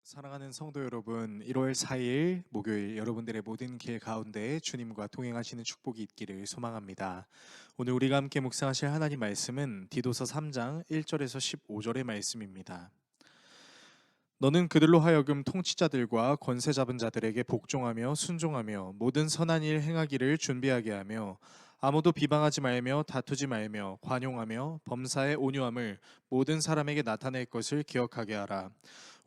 사랑하는 성도 여러분, 1월 4일 목요일 여러분들의 모든 길 가운데 주님과 동행하시는 축복이 있기를 소망합니다. 오늘 우리가 함께 묵상하실 하나님 말씀은 디도서 3장 1절에서 15절의 말씀입니다. 너는 그들로 하여금 통치자들과 권세 잡은 자들에게 복종하며 순종하며 모든 선한 일 행하기를 준비하게 하며 아무도 비방하지 말며 다투지 말며 관용하며 범사의 온유함을 모든 사람에게 나타낼 것을 기억하게 하라.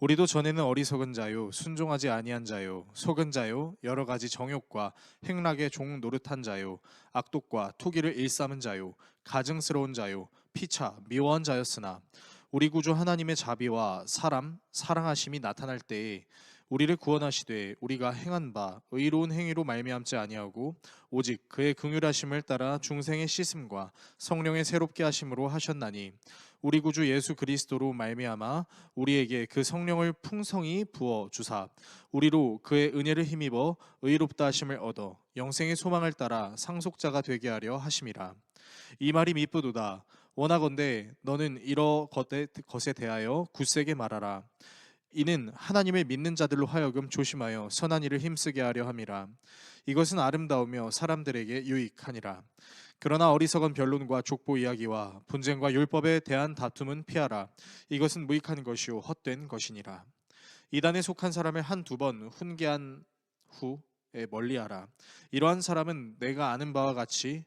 우리도 전에는 어리석은 자요 순종하지 아니한 자요 속은 자요 여러 가지 정욕과 행락의 종 노릇한 자요 악독과 투기를 일삼은 자요 가증스러운 자요 피차 미워한 자였으나 우리 구주 하나님의 자비와 사랑하심이 나타날 때에 우리를 구원하시되 우리가 행한 바 의로운 행위로 말미암지 아니하고 오직 그의 긍휼하심을 따라 중생의 씻음과 성령의 새롭게 하심으로 하셨나니 우리 구주 예수 그리스도로 말미암아 우리에게 그 성령을 풍성히 부어 주사 우리로 그의 은혜를 힘입어 의롭다 하심을 얻어 영생의 소망을 따라 상속자가 되게 하려 하심이라. 이 말이 미쁘도다. 원하건대 너는 이러 것에 대하여 굳세게 말하라. 이는 하나님을 믿는 자들로 하여금 조심하여 선한 일을 힘쓰게 하려 함이라. 이것은 아름다우며 사람들에게 유익하니라. 그러나 어리석은 변론과 족보 이야기와 분쟁과 율법에 대한 다툼은 피하라. 이것은 무익한 것이요 헛된 것이니라. 이단에 속한 사람을 한두 번 훈계한 후에 멀리하라. 이러한 사람은 내가 아는 바와 같이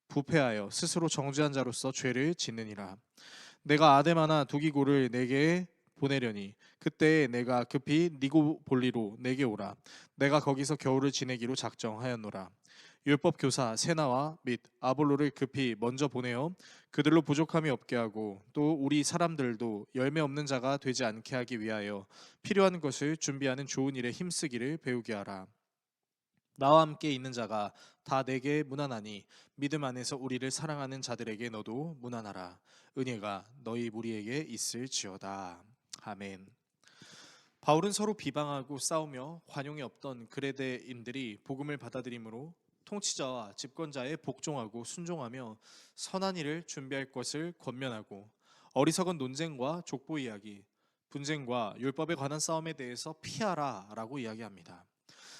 부패하여 스스로 정죄한 자로서 죄를 짓느니라. 내가 아데마나 두기고를 내게 보내려니 그때에 내가 급히 니고볼리로 내게 오라. 내가 거기서 겨울을 지내기로 작정하였노라. 율법 교사 세나와 및 아볼로를 급히 먼저 보내어 그들로 부족함이 없게 하고 또 우리 사람들도 열매 없는 자가 되지 않게 하기 위하여 필요한 것을 준비하는 좋은 일에 힘쓰기를 배우게 하라. 나와 함께 있는 자가 다 내게 문안하니 믿음 안에서 우리를 사랑하는 자들에게 너도 문안하라. 은혜가 너희 무리에게 있을지어다. 아멘. 바울은 서로 비방하고 싸우며 관용이 없던 그레데인들이 복음을 받아들이므로 통치자와 집권자에 복종하고 순종하며 선한 일을 준비할 것을 권면하고 어리석은 논쟁과 족보 이야기, 분쟁과 율법에 관한 싸움에 대해서 피하라라고 이야기합니다.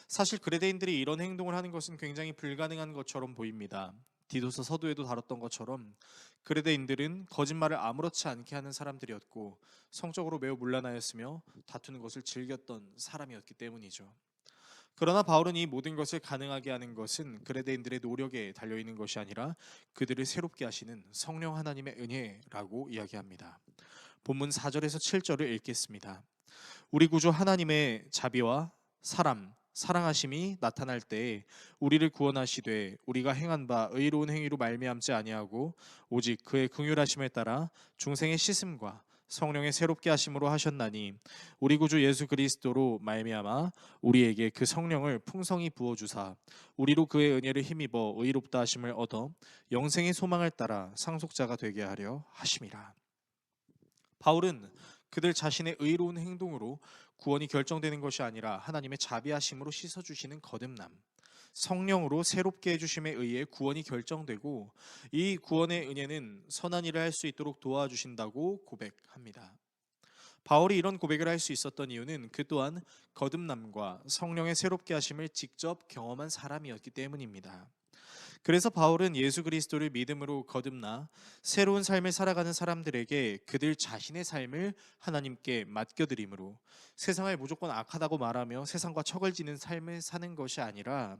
사실 그레데인들이 이런 행동을 하는 것은 굉장히 불가능한 것처럼 보입니다. 디도서 서두에도 다뤘던 것처럼 그레데인들은 거짓말을 아무렇지 않게 하는 사람들이었고 성적으로 매우 문란하였으며 다투는 것을 즐겼던 사람이었기 때문이죠. 그러나 바울은 이 모든 것을 가능하게 하는 것은 그레데인들의 노력에 달려있는 것이 아니라 그들을 새롭게 하시는 성령 하나님의 은혜라고 이야기합니다. 본문 4절에서 7절을 읽겠습니다. 우리 구주 하나님의 자비와 사랑하심이 나타날 때에 우리를 구원하시되 우리가 행한 바 의로운 행위로 말미암지 아니하고 오직 그의 긍휼하심을 따라 중생의 씻음과 성령의 새롭게 하심으로 하셨나니 우리 구주 예수 그리스도로 말미암아 우리에게 그 성령을 풍성히 부어 주사 우리로 그의 은혜를 힘입어 의롭다 하심을 얻어 영생의 소망을 따라 상속자가 되게 하려 하심이라. 바울은 그들 자신의 의로운 행동으로 구원이 결정되는 것이 아니라 하나님의 자비하심으로 씻어주시는 거듭남, 성령으로 새롭게 해주심에 의해 구원이 결정되고 이 구원의 은혜는 선한 일을 할 수 있도록 도와주신다고 고백합니다. 바울이 이런 고백을 할 수 있었던 이유는 그 또한 거듭남과 성령의 새롭게 하심을 직접 경험한 사람이었기 때문입니다. 그래서 바울은 예수 그리스도를 믿음으로 거듭나 새로운 삶을 살아가는 사람들에게 그들 자신의 삶을 하나님께 맡겨드림으로 세상을 무조건 악하다고 말하며 세상과 척을 지는 삶을 사는 것이 아니라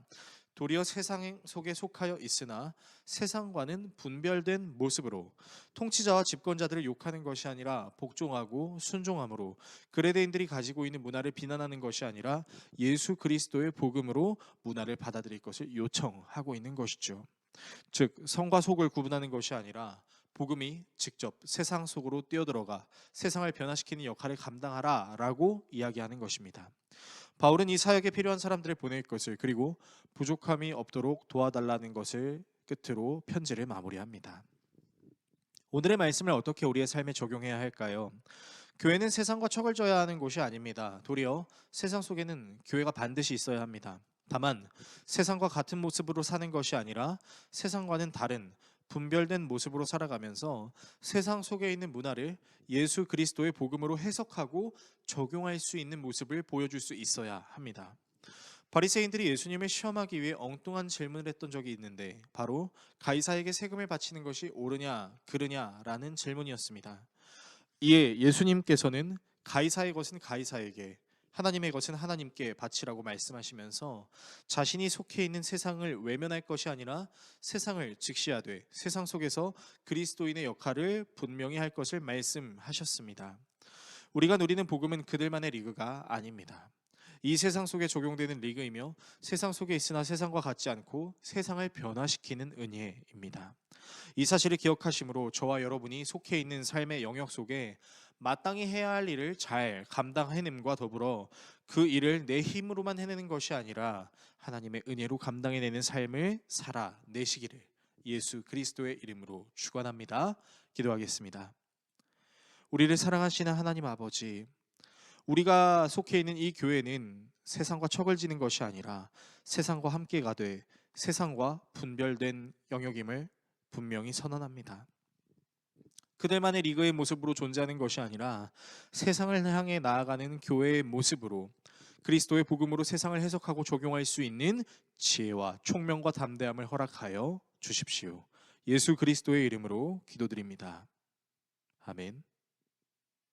도리어 세상 속에 속하여 있으나 세상과는 분별된 모습으로 통치자와 집권자들을 욕하는 것이 아니라 복종하고 순종함으로 그레데인들이 가지고 있는 문화를 비난하는 것이 아니라 예수 그리스도의 복음으로 문화를 받아들일 것을 요청하고 있는 것이죠. 즉 성과 속을 구분하는 것이 아니라 복음이 직접 세상 속으로 뛰어들어가 세상을 변화시키는 역할을 감당하라라고 이야기하는 것입니다. 바울은 이 사역에 필요한 사람들을 보낼 것을 그리고 부족함이 없도록 도와달라는 것을 끝으로 편지를 마무리합니다. 오늘의 말씀을 어떻게 우리의 삶에 적용해야 할까요? 교회는 세상과 척을 져야 하는 곳이 아닙니다. 도리어 세상 속에는 교회가 반드시 있어야 합니다. 다만 세상과 같은 모습으로 사는 것이 아니라 세상과는 다른 분별된 모습으로 살아가면서 세상 속에 있는 문화를 예수 그리스도의 복음으로 해석하고 적용할 수 있는 모습을 보여줄 수 있어야 합니다. 바리새인들이 예수님을 시험하기 위해 엉뚱한 질문을 했던 적이 있는데 바로 가이사에게 세금을 바치는 것이 옳으냐 그르냐라는 질문이었습니다. 이에 예수님께서는 가이사의 것은 가이사에게, 하나님의 것은 하나님께 바치라고 말씀하시면서 자신이 속해 있는 세상을 외면할 것이 아니라 세상을 직시하되 세상 속에서 그리스도인의 역할을 분명히 할 것을 말씀하셨습니다. 우리가 누리는 복음은 그들만의 리그가 아닙니다. 이 세상 속에 적용되는 리그이며 세상 속에 있으나 세상과 같지 않고 세상을 변화시키는 은혜입니다. 이 사실을 기억하심으로 저와 여러분이 속해 있는 삶의 영역 속에 마땅히 해야 할 일을 잘 감당해냄과 더불어 그 일을 내 힘으로만 해내는 것이 아니라 하나님의 은혜로 감당해내는 삶을 살아내시기를 예수 그리스도의 이름으로 축원합니다. 기도하겠습니다. 우리를 사랑하시는 하나님 아버지, 우리가 속해 있는 이 교회는 세상과 척을 지는 것이 아니라 세상과 함께 가되 세상과 분별된 영역임을 분명히 선언합니다. 그들만의 리그의 모습으로 존재하는 것이 아니라 세상을 향해 나아가는 교회의 모습으로 그리스도의 복음으로 세상을 해석하고 적용할 수 있는 지혜와 총명과 담대함을 허락하여 주십시오. 예수 그리스도의 이름으로 기도드립니다. 아멘.